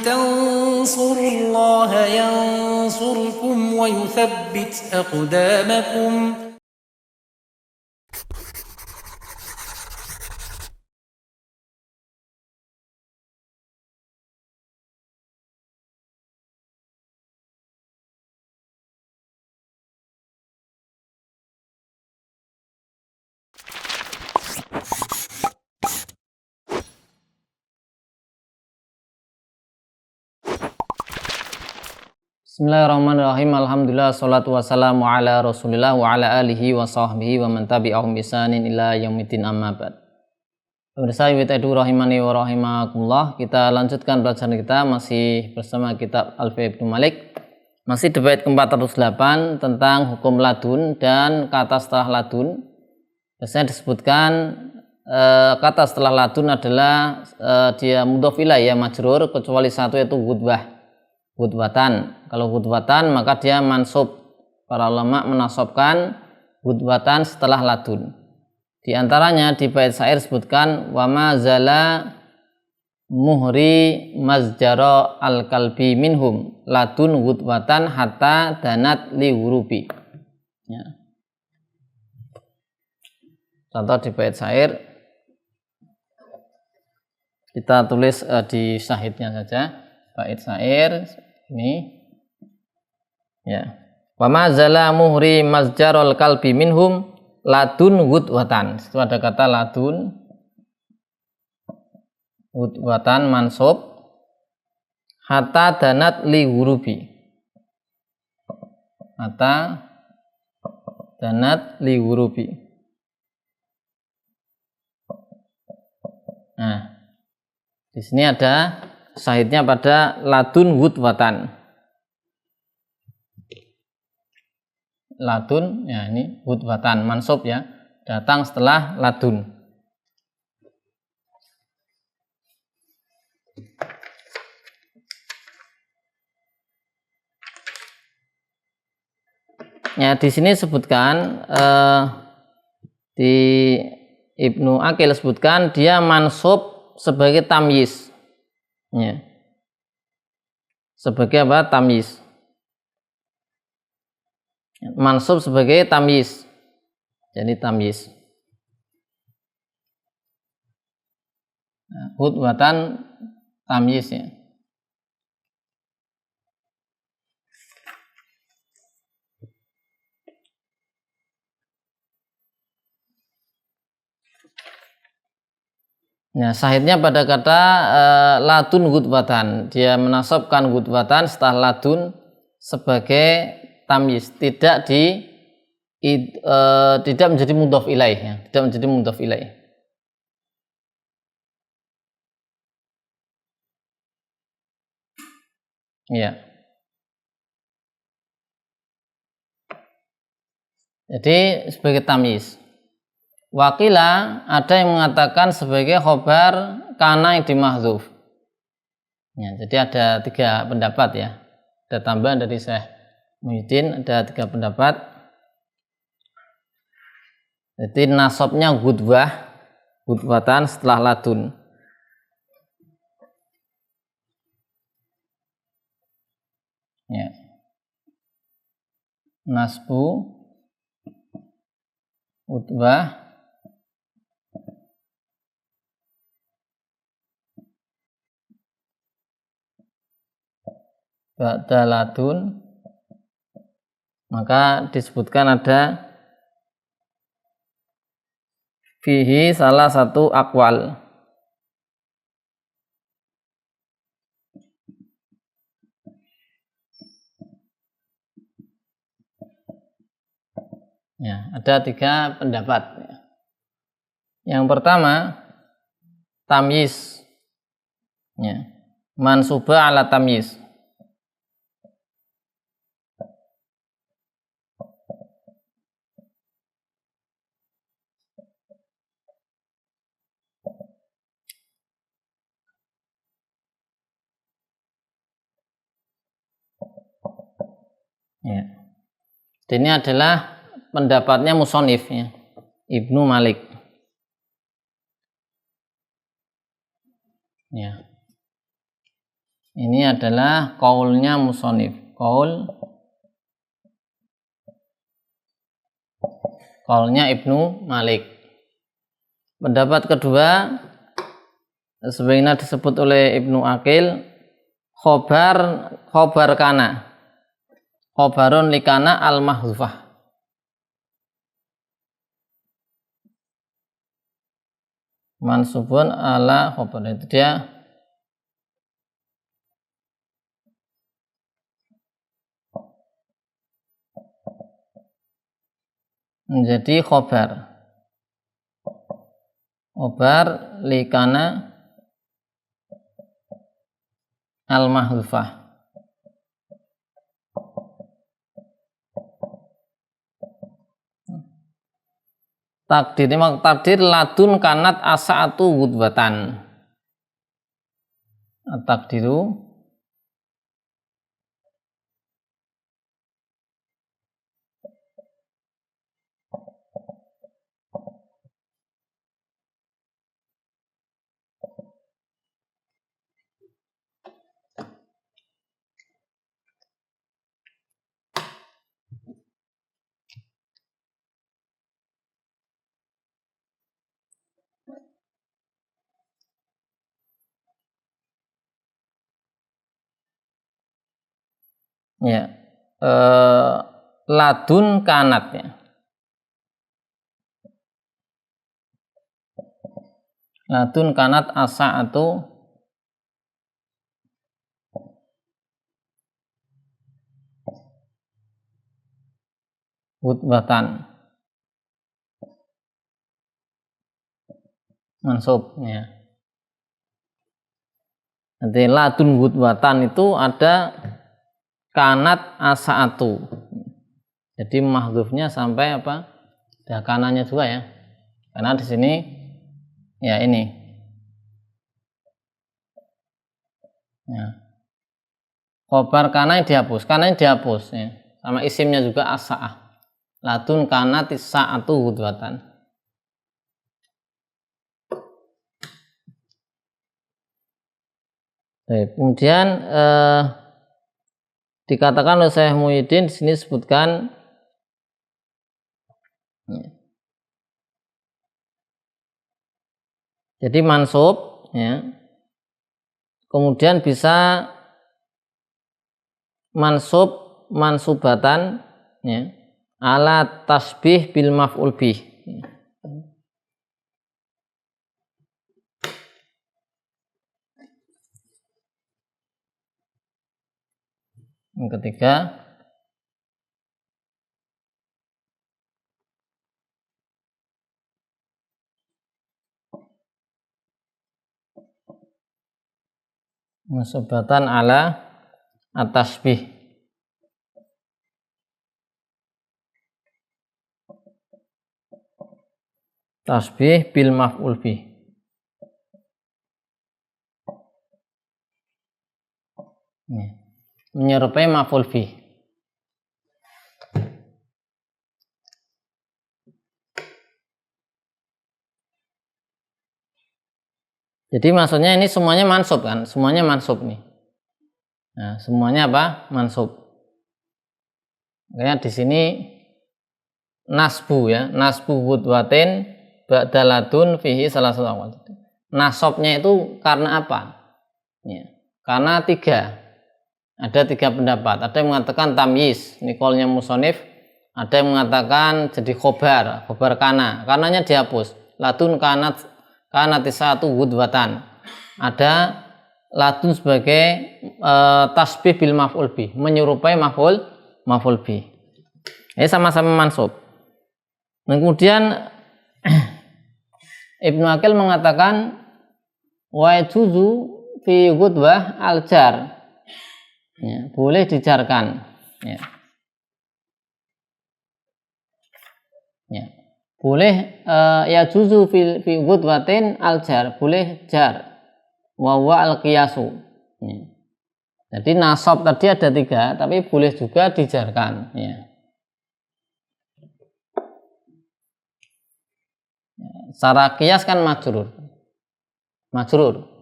تنصروا الله ينصركم ويثبت أقدامكم. Bismillahirrahmanirrahim. Alhamdulillah, salatu wassalamu ala rasulillah wa ala alihi wa sahbihi wa man tabi'ahum bisanin ila yaumiddin, amma ba'd. Pemirsa Edu rahimani wa rahimakumullah, kita lanjutkan pelajaran kita masih bersama kitab Alfiya Ibnu Malik. Masih di bait ke-408 tentang hukum ladun dan kata setelah ladun. Biasanya disebutkan kata setelah ladun adalah dia mudhof ilaih ya, majrur, kecuali satu yaitu gudwatan. Kalau gudwatan maka dia mansub. Para ulama menasobkan gudwatan setelah ladun. Di antaranya di bait syair sebutkan wa ma zala muhri mazjara al-kalbi minhum ladun gudwatan hatta danat li wurubi. Ya. Contoh di bait syair kita tulis di syahidnya saja. Bait syair ini ya, wa ma zala muhri mazjarul kalbi minhum ladun gudwatan. Itu ada kata ladun gudwatan mansub hatta danat li wurubi, hatta danat li wurubi. Nah, di sini ada syahidnya pada ladun gudwatan. Ladun, ya ini gudwatan mansub ya, datang setelah ladun. Ya, di sini sebutkan di Ibnu Aqil sebutkan dia mansub sebagai tamyiz. Ya. Sebagai apa? Tamyiz. Mansub sebagai tamyiz. Jadi tamyiz. Nah, gudwatan tamyiz ya. Nah, syahidnya pada kata ladun gudwatan. Dia menasabkan gudwatan setelah ladun sebagai tamyiz, tidak menjadi mudhof ilaih ya, tidak menjadi mudhof ilaih. Ya. Jadi sebagai tamyiz. Wakila ada yang mengatakan sebagai khobar kana yang dimahdzuf. Ya, jadi ada 3 pendapat ya. Ada tambahan dari Syekh Muhyiddin, ada 3 pendapat. Jadi nasabnya gudwatan setelah ladun. Ya. Nasbu gudwah ba'da ladun, maka disebutkan ada fihi salah satu aqwal. Ya, ada 3 pendapat. Yang pertama tamyiz. Ya. Mansubah ala tamyiz. Ya. Ini adalah pendapatnya musonif ya, Ibnu Malik. Ya. Ini adalah qaulnya musonif. Qaulnya Ibnu Malik. Pendapat kedua sebagaimana disebut oleh Ibnu Aqil, khobar kana. Khobarun likana al-mahzufah. Mansubun ala khobar, itu dia menjadi khobar likana al-mahzufah. Takdir ladun kanat asa'atu wudwatan. Takdiru ya, ladun kanat ya. Ladun kanat asa'atu wudwatan. Mansub ya. Nanti ladun wudwatan itu ada kanat asa'atu. Jadi mahdzufnya sampai apa? Ada kanannya juga ya. Karena di sini ya ini. Ya. Khobar kana dihapus, ya. Sama isimnya juga asa'ah. Ladun kanat sa'atu wudwatan. Kemudian dikatakan oleh Syekh Muhyiddin di sini disebutkan jadi mansub ya. Kemudian bisa mansubatan ya, ala tasbih bil maf'ul bih. Yang ketiga mansubatan ala at-tasbih. Tasbih bil maf'ul bih. Menyerupai maf'ul bih. Jadi maksudnya ini semuanya mansub kan? Semuanya mansub nih. Nah, semuanya apa? Mansub. Makanya di sini nasbu ya, nasbu wudwatin ba'daladun fihi salah satu awal. Nasabnya itu karena apa? Ya, karena ada tiga pendapat. Ada yang mengatakan tamyiz, nikolnya musonif. Ada yang mengatakan jadi khobar kana. Kananya dihapus. Ladun kanat satu wudwatan. Ada ladun sebagai tasbih bil maf'ul bih, menyerupai maf'ul bih. Ini sama-sama mansub. Kemudian Ibnu Aqil mengatakan wa yajuzu fi ghudwah al-jar. Ya, boleh dijarkan. Ya. Ya. Boleh yajuzu fi ghudwatin al-jar, boleh jar. Wa huwa al-qiyasu. Ya. Jadi nasab tadi ada 3, tapi boleh juga dijarkan. Ya. Secara qiyas kan majrur,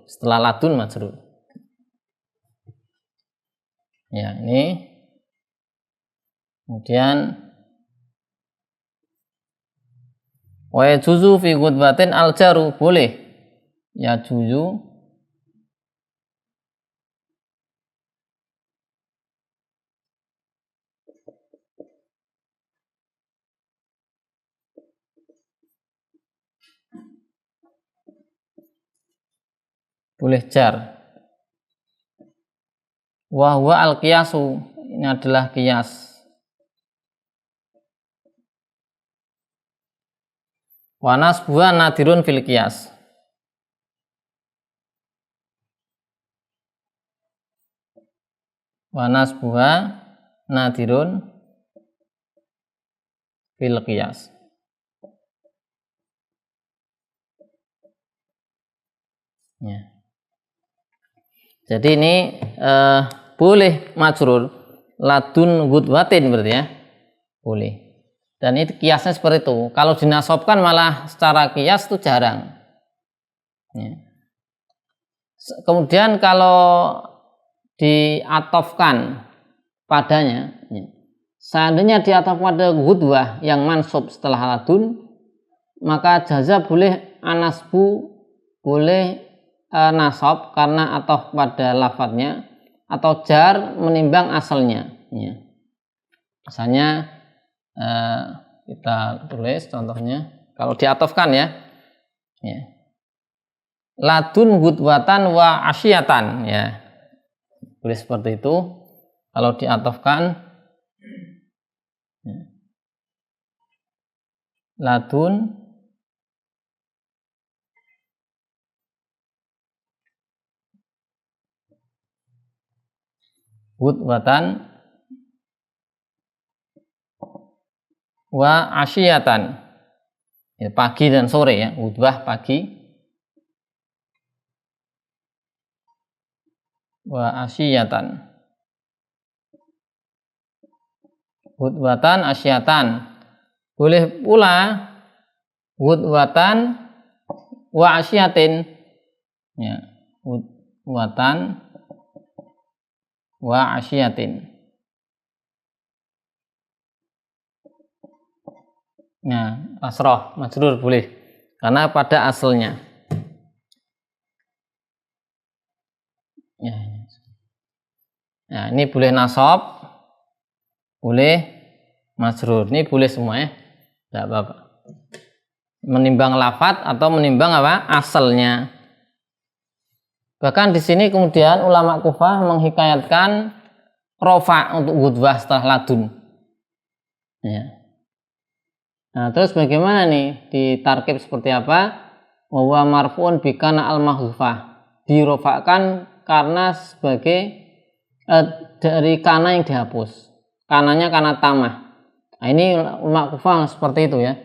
setelah ladun majrur. Ya, ini. Kemudian wa yajuzu fi ghudwatin al-jaru, boleh. Ya juzu boleh jar. Wa huwa al-qiyasu, ini adalah qiyas. Wa nasbuha nadirun fil qiyas. Wa nasbuha nadirun fil qiyas. Ya. Jadi ini boleh majrur ladun ghudwatin berarti ya. Boleh. Dan itu kiasnya seperti itu. Kalau dinasobkan malah secara kias itu jarang. Ya. Kemudian kalau diatofkan padanya, ya, seandainya diatof pada ghudwah yang mansub setelah ladun, maka jaza boleh anasbu, boleh nasab karena atof pada lafadznya, atau jar menimbang asalnya. Ya. Misalnya kita tulis contohnya kalau diatofkan ya, ladun ghudwatan wa asyiyatan, ya boleh seperti itu kalau diatofkan, ya. Ladun ghudwatan wa asyiyatan, ya, pagi dan sore ya, ghudwah pagi, wa asyiyatan, ghudwatan asyiyatan, boleh pula ghudwatan wa asyiyatin, ya, ghudwatan wa asyiyatin. Nah, kasroh majrur boleh karena pada asalnya. Ya. Nah, ini boleh nasab, boleh majrur. Ini boleh semua ya, tidak apa-apa. Menimbang lafadz atau menimbang apa? Asalnya. Bahkan di sini kemudian ulama Kufah menghikayatkan rofa untuk ghudwah setelah ladun. Ya. Nah, terus bagaimana nih ditarkib seperti apa? Wa marfu'un bikana al-mahzufah, dirofakan karena sebagai dari kana yang dihapus. Kananya kana tamah. Nah, ini ulama Kufah seperti itu ya.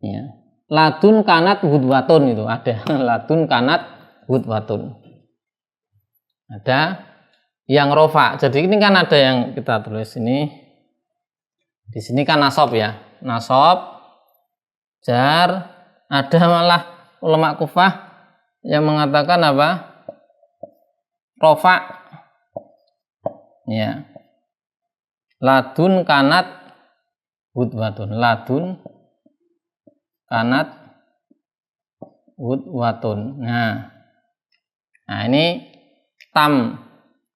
Ya. Ladun kanat ghudwatun itu ada. Ladun kanat ghudwatun. Ada yang rofa. Jadi ini kan ada yang kita tulis ini. Di sini kan nasab ya. Nasab, jar, ada malah ulama Kufah yang mengatakan apa? Rofa, ya, ladun kanat ghudwatun, ladun kanat ghudwatun. Nah ini tam,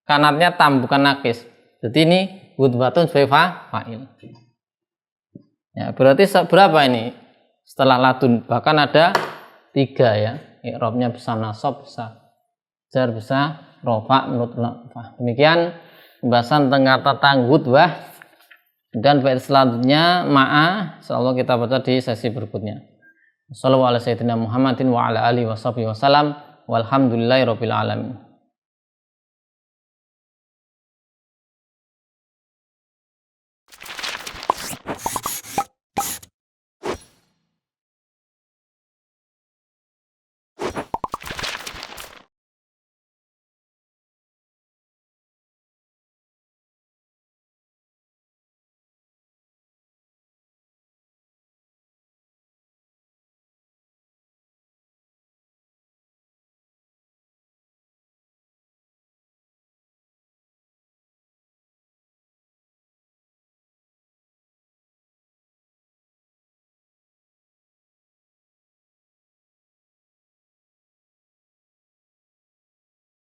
kanatnya tam bukan nakis. Jadi ini ghudwatun sebagai fa'il. Ya, berarti berapa ini setelah ladun? Bahkan ada 3 ya. I'rabnya bisa nasab, bisa jar, bisa rofa menurut ulama. Demikian pembahasan tentang kata ghudwah, dan bait selanjutnya ma'a insyaallah kita baca di sesi berikutnya. Sallallahu alaihi wasallam Muhammadin wa ala alihi wasallam walhamdulillahirabbil alamin.